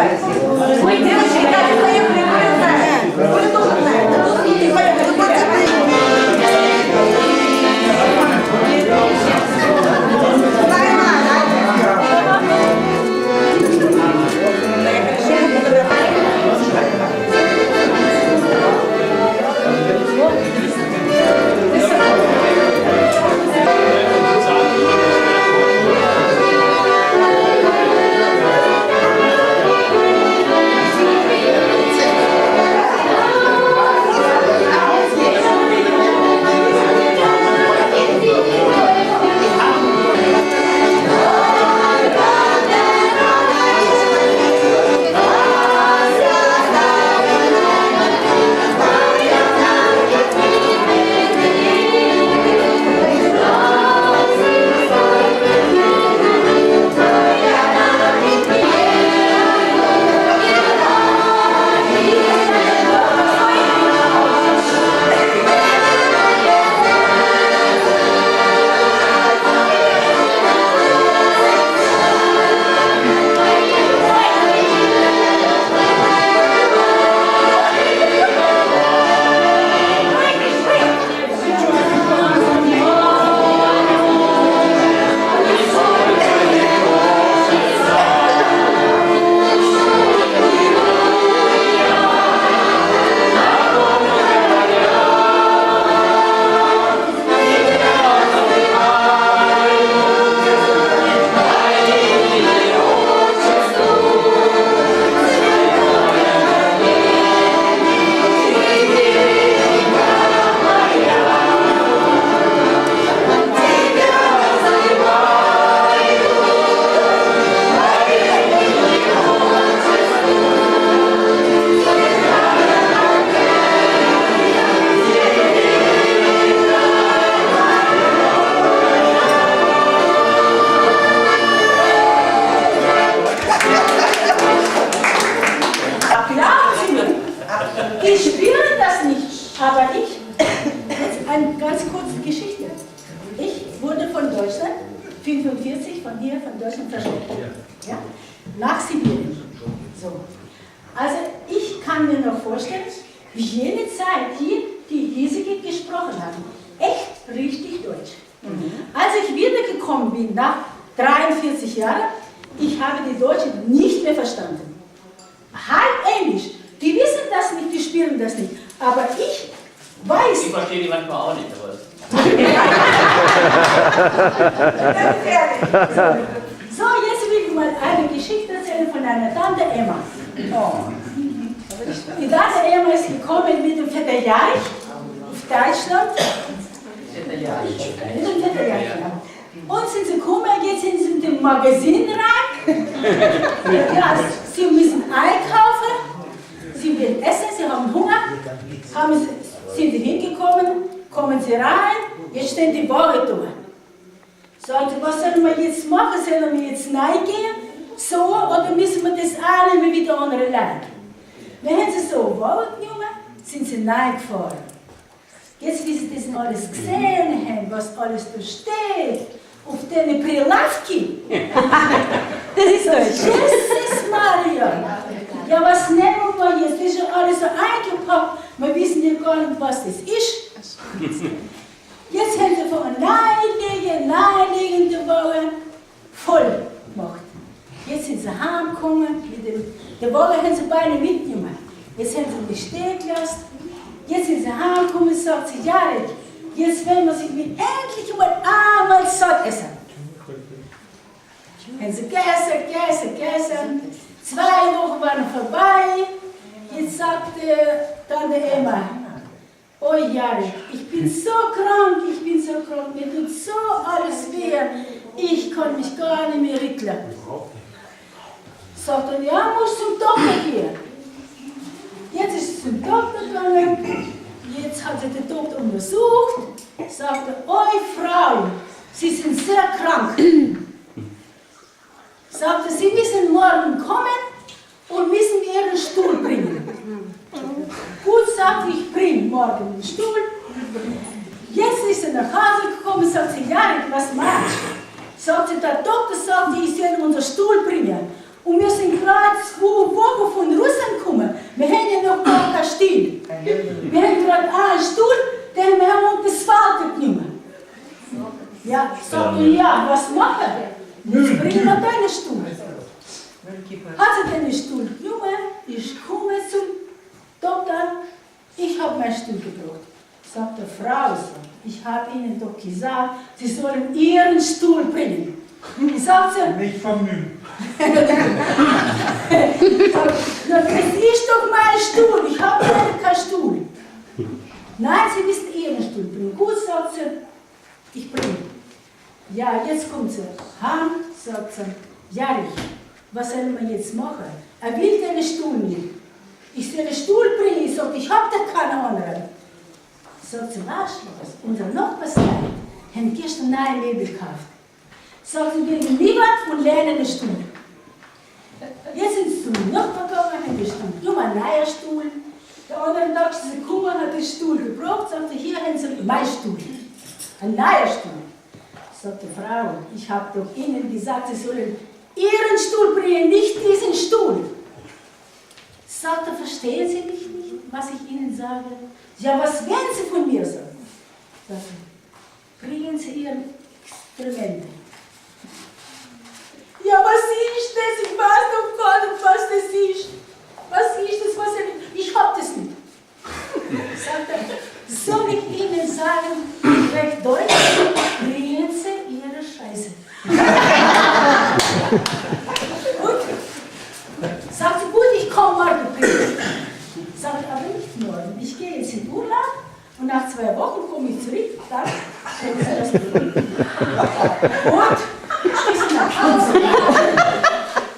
Ой, девочки, так, поехали, вы тоже знаете. So, jetzt will ich mal eine Geschichte erzählen von einer Tante Emma. Oh. Die Tante Emma ist gekommen mit dem Vetterjahr auf Deutschland. Mit dem Vetterjahr, ja. Und sind sie gekommen, jetzt sind sie in dem Magazin rein. Ja, sie müssen einkaufen, sie will essen, sie haben Hunger, sind sie hingekommen, kommen sie rein, jetzt stehen die Ware da. Sagt sie, was sollen wir jetzt machen? Sollen wir jetzt reingehen? So, oder müssen wir das annehmen wie die anderen Leute? Wenn sie so wollten, sind sie reingefahren. Jetzt, wie sie das alles gesehen haben, was alles da steht, auf den Prilawki. Das ist Deutsch. Jesus Maria! Ja, was nehmen wir jetzt? Das ist ja alles so eingepackt. Wir wissen ja gar nicht, was das ist. Jetzt haben sie von naheliegenden Woche voll gemacht. Jetzt sind sie heimgekommen, die Woche haben sie beide mitgenommen. Jetzt haben sie mich stehen gelassen. Jetzt sind sie heimgekommen und sagt sie, Jarek, jetzt werden wir sich mit endlich einmal satt essen. Haben sie gegessen. 2 Wochen waren vorbei. Jetzt sagte Tante Emma, oh Jarek, ich bin so krank, mir tut so alles weh, ich kann mich gar nicht mehr rütteln. Sagt er, ja, musst zum Doktor gehen. Jetzt ist sie zum Doktor gegangen, jetzt hat sie den Doktor untersucht, sagt er, oi Frau, Sie sind sehr krank. Sagt er, Sie müssen morgen kommen und müssen mir Ihren Stuhl bringen. Gut, sagt ich bringe morgen den Stuhl. Jetzt ist sie nach Hause gekommen, sagt sie, Jarek, was machst du? Sagt sie, der Doktor sagt, ich soll unseren Stuhl bringen. Und wir sind gerade 2 Wochen von Russland gekommen. Wir haben ja noch gar kein Stil. Wir haben gerade einen Stuhl, den wir haben uns das genommen. Ja, sagt er, ja, was machen wir? Jetzt bringen wir deinen Stuhl. Hat er den Stuhl genommen, ich komme zum Doktor, ich habe meinen Stuhl gebraucht. Sagt die Frau, ich habe Ihnen doch gesagt, Sie sollen Ihren Stuhl bringen. Sagt sie, Nicht von mir. das ist doch mein Stuhl, ich habe keinen Stuhl. Nein, Sie müssen Ihren Stuhl bringen. Gut, sagt sie, ich bringe. Ja, jetzt kommt sie. Han, sagt sie, ja, was sollen wir jetzt machen? Er will den Stuhl nicht. Ich soll den Stuhl bringen, ich sage, ich habe da keine anderen. Sagt sie, Arschloch, unser Nachbarstein haben gestern neue Möbel gekauft. Sagt sie, wir gehen lieber und lernen den Stuhl. Jetzt sind sie zum Nachbar gegangen, haben den Stuhl. Nur ein neuer Stuhl. Der andere Tag ist sie gekommen, hat den Stuhl gebraucht, sagte, hier haben sie mein Stuhl. Ein neuer Stuhl. Sagt die Frau, ich habe doch Ihnen gesagt, Sie sollen Ihren Stuhl bringen, nicht diesen Stuhl. Sagt er, verstehen Sie mich nicht, was ich Ihnen sage? Ja, was werden Sie von mir sagen? Sagt er, bringen Sie Ihre Instrumente. Ja, was ist das? Ich weiß doch gar nicht, was das ist. Was ist das, was ich hab das nicht. Sagt er, soll ich Ihnen sagen, recht deutlich, bringen Sie Ihre Scheiße. Gut. Sagt sie, gut, ich komme morgen bringen. Sagt er, aber nicht morgen. Ich gehe jetzt in Urlaub und nach 2 Wochen komme ich zurück, dann können Sie das bringen. Und ich bin nach Hause.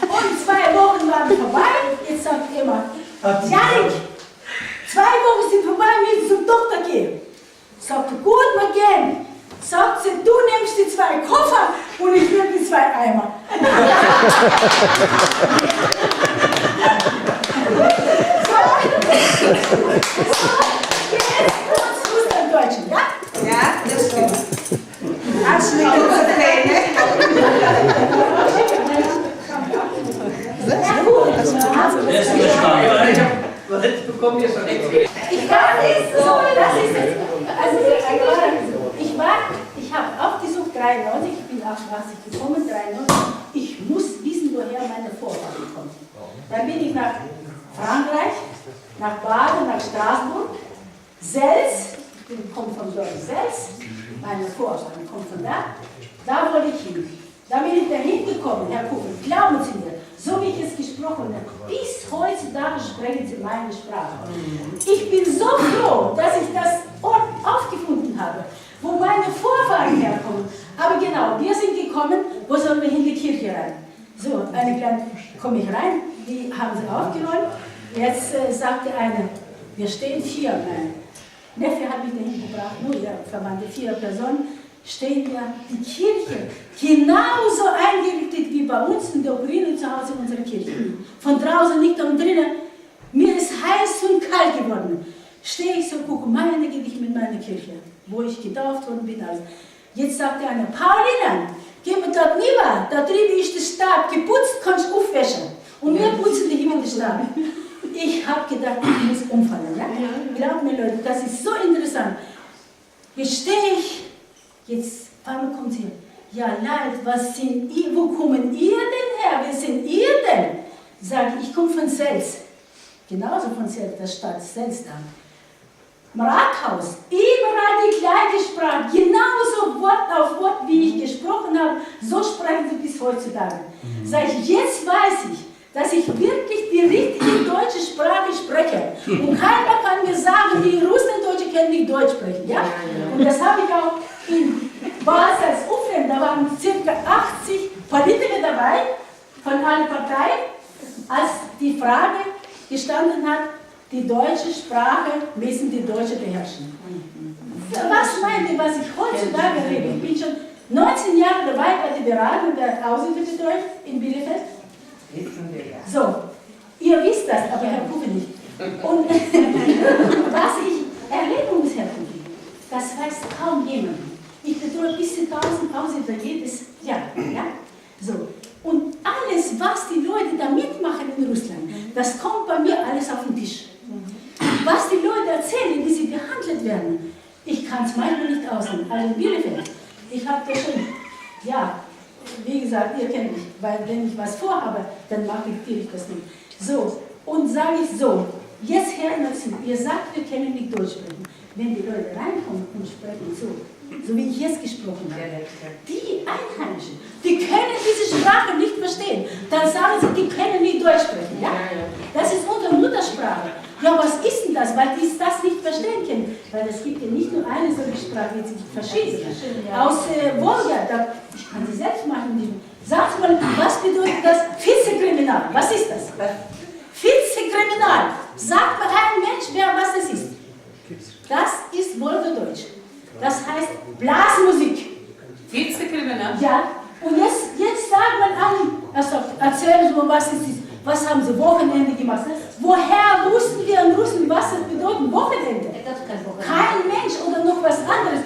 Und 2 Wochen waren vorbei. Jetzt sagt jemand, Janik, 2 Wochen sind vorbei, wir müssen zum Doktor gehen. Sagt er, gut, wir gehen. Sagt sie, du nimmst die 2 Koffer und ich nehme die 2 Eimer. Jetzt muss ein Deutschen, ja? Ja, das stimmt. Anschläge für Träne. Jetzt bekommen wir schon nichts. Ich war nicht so, das ist es. Also ich habe aufgesucht 93, ich bin 88 gekommen, 93. Ich muss wissen, woher meine Vorfahren kommen. Dann bin ich nach Frankreich, nach Baden, nach Straßburg, Sels, ich komme von dort Sels, meine Vorfahren kommen von da, da wollte ich hin. Da bin ich dahin gekommen, Herr Kuchen, glauben Sie mir, so wie ich es gesprochen habe, bis heutzutage sprechen Sie meine Sprache. Ich bin so froh, dass ich das Ort aufgefunden habe, wo meine Vorfahren herkommen. Aber genau, wir sind gekommen, wo sollen wir in die Kirche rein? So, eine kleine, komme ich rein, die haben sie aufgeräumt. Jetzt sagte eine, wir stehen 4, mein Neffe hat mich dahin gebracht, nur der Verwandte, 4 Personen, stehen wir die Kirche genauso eingerichtet wie bei uns in der Ukraine zu Hause in unserer Kirche. Von draußen nicht und drinnen. Mir ist heiß und kalt geworden. Stehe ich so, gucke, meine gehe ich mit meiner Kirche, wo ich getauft worden bin. Also. Jetzt sagt der eine, Paulina, gehen wir dort rüber, da drüben ist der Stab geputzt, kannst du aufwäschen. Und wir putzen die immer den Stab. Ich habe gedacht, ich muss umfallen. Ja? Glaubt mir Leute, das ist so interessant. Jetzt stehe ich, jetzt kommt sie, ja Leute, was sind ihr, wo kommen ihr denn her, wer sind ihr denn? Sage ich komme von Sels, genauso von Sels, der Stadt Sels da. Im Rathaus, überall die gleiche Sprache, genauso Wort auf Wort, wie ich gesprochen habe, so sprechen sie bis heutzutage. Sage ich, jetzt weiß ich, dass ich wirklich die richtige deutsche Sprache spreche. Und keiner kann mir sagen, die Russlanddeutsche können nicht Deutsch sprechen. Ja? Und das habe ich auch in Basel als Uflen, da waren ca. 80 Politiker dabei, von allen Parteien, als die Frage gestanden hat, die deutsche Sprache müssen die Deutschen beherrschen. Was meint ihr, was ich heutzutage rede? Ich bin schon 19 Jahre dabei bei der Beratung der Ausländerbetreuung in Bielefeld. So, ihr wisst das, aber Herr Kuppe nicht. Und was ich erleben muss, Herr Kuppe, das weiß kaum jemand. Ich betreue bis zu 1000 Ausländer jedes Jahr. Ja? So. Und alles, was die Leute da das kommt bei mir alles auf den Tisch. Was die Leute erzählen, wie sie behandelt werden, ich kann es manchmal nicht aushalten. Also in Bielefeld, ich habe da schon, ja, wie gesagt, ihr kennt mich, weil wenn ich was vorhabe, dann mache ich das nicht. So, und sage ich so, jetzt Herr Nazi, ihr sagt, wir können nicht Deutsch sprechen. Wenn die Leute reinkommen und sprechen so wie ich jetzt gesprochen habe, die Einheimischen, die können diese Sprache nicht verstehen. Dann sagen sie, die können nicht Deutsch sprechen. Ja? Das ist unsere Muttersprache. Ja, was ist denn das? Weil die das nicht verstehen können. Weil es gibt ja nicht nur eine solche Sprache, es gibt verschiedene. Aus Wolga, ich kann sie selbst machen. Sagt mal, was bedeutet das? Vizekriminal. Was ist das? Vizekriminal. Sagt mal ein Mensch, was das ist. Das ist Wolgadeutsch. Das heißt Blasmusik. Vizekriminal? Ja. Und jetzt sagt man an, also erzählen Sie mal, was ist das? Was haben Sie Wochenende gemacht? Woher wussten wir in Russland, was das bedeutet, Wochenende? Kein Mensch oder noch was anderes.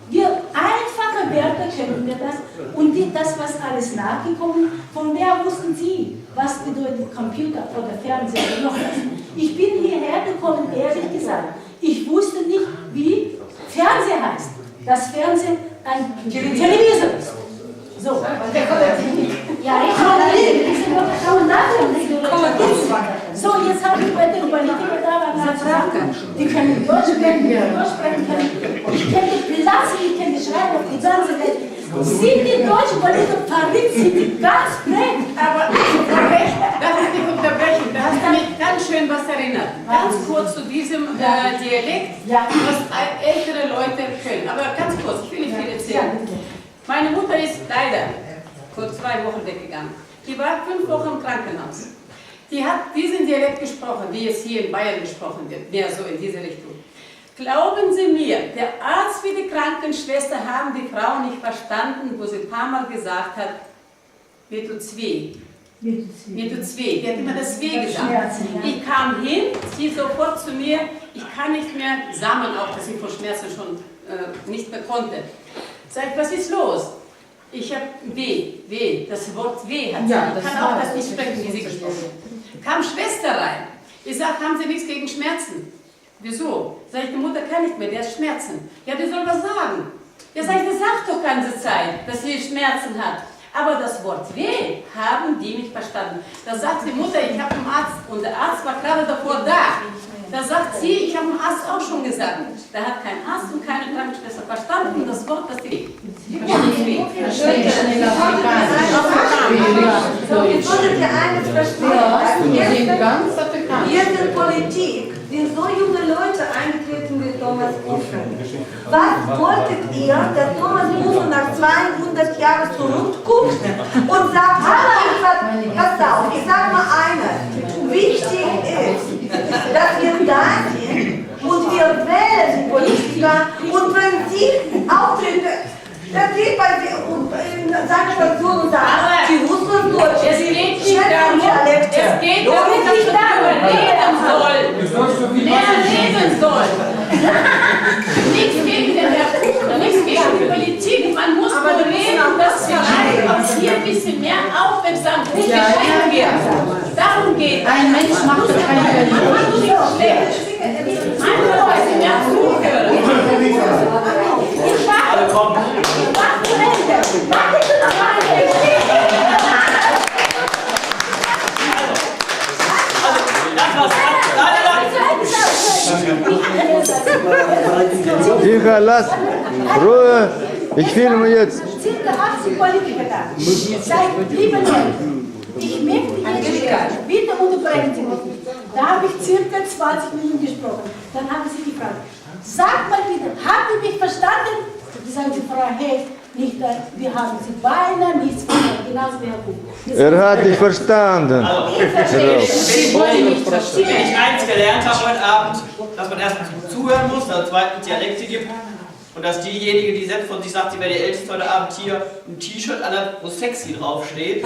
Wir einfache Wörter kennen wir das. Und das, was alles nachgekommen, von wer wussten Sie, was bedeutet Computer oder Fernseher oder noch was? Ich bin hierher gekommen, ehrlich gesagt. Ich wusste nicht, wie Fernseher heißt. Das Fernsehen ein Televisor ist. So. Ja, ich so, jetzt habe ich bei den Politikern da nachgefragt. Die können Deutsch sprechen, ich kenne die Platz, ich kenne die Schreiben auf die ganze Welt. Sind die deutschen Politiker verrückt, sind die ganz blöd. Aber darf ich dich unterbrechen? Da hast du mich ganz schön was erinnert. Ganz kurz zu diesem Dialekt, was ältere Leute können. Aber ganz kurz, ich will nicht viel erzählen. Meine Mutter ist leider vor 2 Wochen weggegangen. Die war 5 Wochen im Krankenhaus. Die hat diesen Dialekt gesprochen, wie es hier in Bayern gesprochen wird, mehr so in diese Richtung. Glauben Sie mir, der Arzt wie die Krankenschwester haben die Frau nicht verstanden, wo sie ein paar Mal gesagt hat, mir tut's weh. Mir tut's weh. Die hat immer das Weh gesagt. Ich kam hin, sie sofort zu mir, ich kann nicht mehr sammeln, auch dass ich vor Schmerzen schon nicht mehr konnte. Sag ich, was ist los? Ich habe weh, das Wort weh hat sie. Ja, ich kann auch das nicht sprechen, wie sie gesprochen hat. Kam Schwester rein. Ich sage, haben Sie nichts gegen Schmerzen? Wieso? Sag ich, die Mutter kann nicht mehr, der hat Schmerzen. Ja, die soll was sagen. Ja, sag ich, das sagt doch ganze Zeit, dass sie Schmerzen hat. Aber das Wort weh haben die nicht verstanden. Da sagt die Mutter, ich habe einen Arzt und der Arzt war gerade davor da. Da sagt sie, ich habe dem Arzt auch schon gesagt. Da hat kein Arzt und keine Krankenschwester verstanden das Wort, das weh. Ich wollte dir eines verstehen. Hier in der Politik sind so junge Leute eingetreten wie Thomas Buffon. Was wolltet ihr, dass Thomas Buffon nach 200 Jahren zurückguckt und sagt, pass auf, ich sag mal eines, wichtig ist, dass wir da sind und wir wählen die Politiker und wenn sie auftreten, dann geht bei seiner Station und sagt, die Russen Deutsch, es geht nicht darum, es geht darum, dass man reden soll. Mehr reden soll. Nichts gegen den Herrn Buchner, nichts gegen die Politik. Man muss nur reden, dass vielleicht auch hier ein bisschen mehr Aufmerksamkeit geschenkt wird. Darum geht es. Ein Mensch macht doch keine Religion. Einfach, weil sie mehr zuhören. Тихо, lass! Ruhe! Ich filme jetzt! Circa 80 Politiker da. Seid liebe Leute, ich möchte jetzt bitte unterbrechen Sie mich. Da habe ich circa 20 Minuten gesprochen. Dann haben Sie gefragt, sagt mal bitte, habt ihr mich verstanden? Sagen Sie, Frau Hecht, nicht, wir haben Sie beinahe nichts verstanden, genauso wie Herr Buch. Hat dich verstanden. Ich verstehe. Wenn ich eins gelernt habe heute Abend, dass man erstens zuhören muss, dass es zweitens Dialekte gibt und dass diejenige, die selbst von sich sagt, sie wäre die Älteste heute Abend hier, ein T-Shirt anhat, wo sexy draufsteht.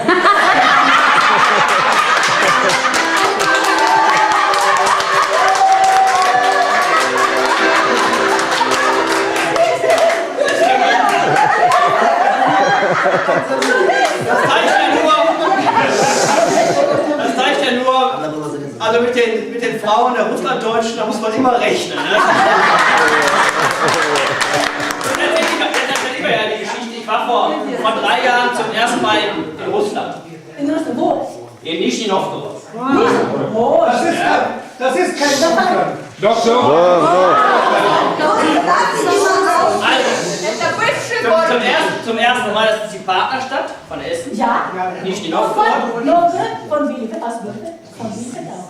Das zeigt ja nur, Also mit den Frauen der Russlanddeutschen, da muss man immer rechnen. Ne? Jetzt erzähl ich mir ja die Geschichte. Ich war vor 3 Jahren zum ersten Mal in Russland. In Russland, wo? In Nischni Novgorod. Oh, Das ist kein Doktor. Doch, doch. Zum ersten Mal, das ist die Partnerstadt von Essen. ja. Nischni Von Novgorod. Novgorod, von Wilfeld, aus Wilfeld, von Wilfeld aus.